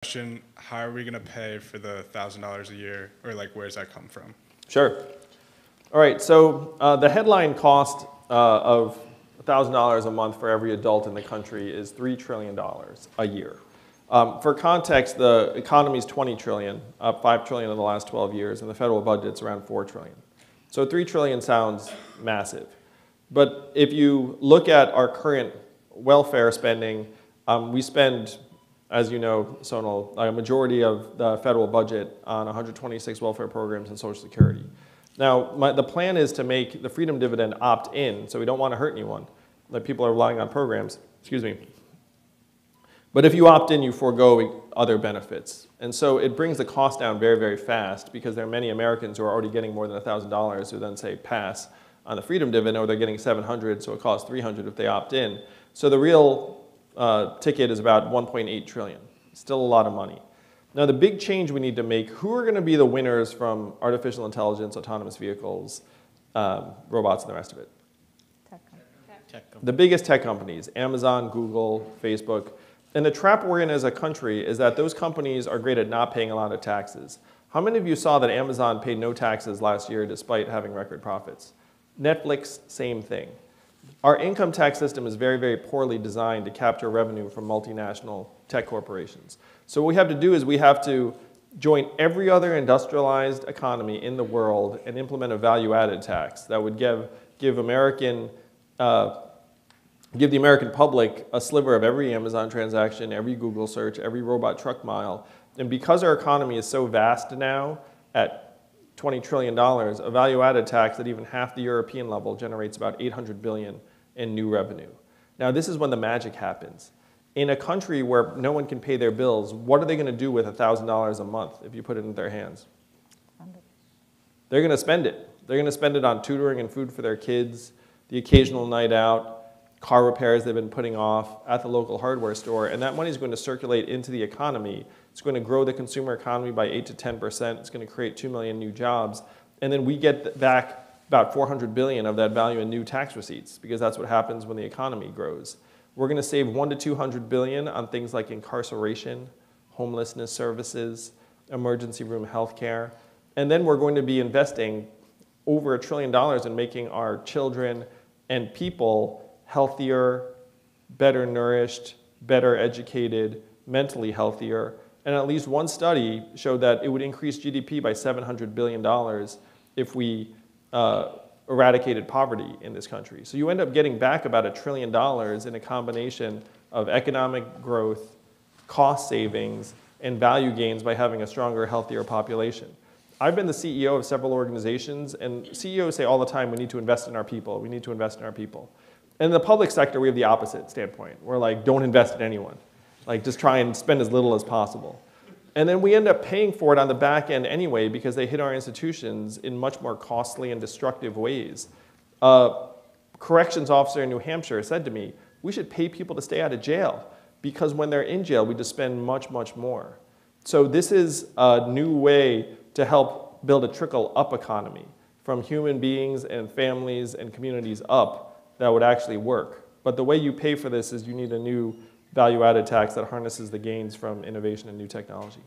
Question, how are we going to pay for the $1,000 a year, or like where's that come from? Sure. All right, so the headline cost of $1,000 a month for every adult in the country is $3 trillion a year. For context, the economy is $20 trillion, up $5 trillion in the last 12 years, and the federal budget's around $4 trillion. So $3 trillion sounds massive. But if you look at our current welfare spending, we spend, as you know, Sonal, a majority of the federal budget on 126 welfare programs and Social Security. Now, the plan is to make the freedom dividend opt-in, so we don't want to hurt anyone. Like people are relying on programs, excuse me. But if you opt in, you forego other benefits. And so it brings the cost down very, very fast because there are many Americans who are already getting more than $1,000 who then say pass on the freedom dividend, or they're getting $700, so it costs $300 if they opt in. So the real ticket is about $1.8 trillion. Still a lot of money. Now the big change we need to make, who are going to be the winners from artificial intelligence, autonomous vehicles, robots, and the rest of it? Tech companies. The biggest tech companies, Amazon, Google, Facebook. And the trap we're in as a country is that those companies are great at not paying a lot of taxes. How many of you saw that Amazon paid no taxes last year despite having record profits? Netflix, same thing. Our income tax system is very, very poorly designed to capture revenue from multinational tech corporations. So what we have to do is we have to join every other industrialized economy in the world and implement a value-added tax that would give the American public a sliver of every Amazon transaction, every Google search, every robot truck mile. And because our economy is so vast now at $20 trillion, a value-added tax at even half the European level generates about $800 billion in new revenue. Now, this is when the magic happens. In a country where no one can pay their bills, what are they going to do with $1,000 a month if you put it in their hands? They're going to spend it. They're going to spend it on tutoring and food for their kids, the occasional night out, car repairs they've been putting off at the local hardware store, and that money is going to circulate into the economy. It's going to grow the consumer economy by 8 to 10%. It's going to create 2 million new jobs. And then we get back about $400 billion of that value in new tax receipts, because that's what happens when the economy grows. We're going to save $100 to $200 billion on things like incarceration, homelessness services, emergency room health care. And then we're going to be investing over $1 trillion in making our children and people healthier, better nourished, better educated, mentally healthier. And at least one study showed that it would increase GDP by $700 billion if we eradicated poverty in this country. So you end up getting back about $1 trillion in a combination of economic growth, cost savings, and value gains by having a stronger, healthier population. I've been the CEO of several organizations, and CEOs say all the time, we need to invest in our people, we need to invest in our people. In the public sector, we have the opposite standpoint. We're like, don't invest in anyone. Like, just try and spend as little as possible. And then we end up paying for it on the back end anyway because they hit our institutions in much more costly and destructive ways. A corrections officer in New Hampshire said to me, we should pay people to stay out of jail because when they're in jail, we just spend much, much more. So this is a new way to help build a trickle-up economy from human beings and families and communities up that would actually work. But the way you pay for this is you need a new value-added tax that harnesses the gains from innovation and new technology.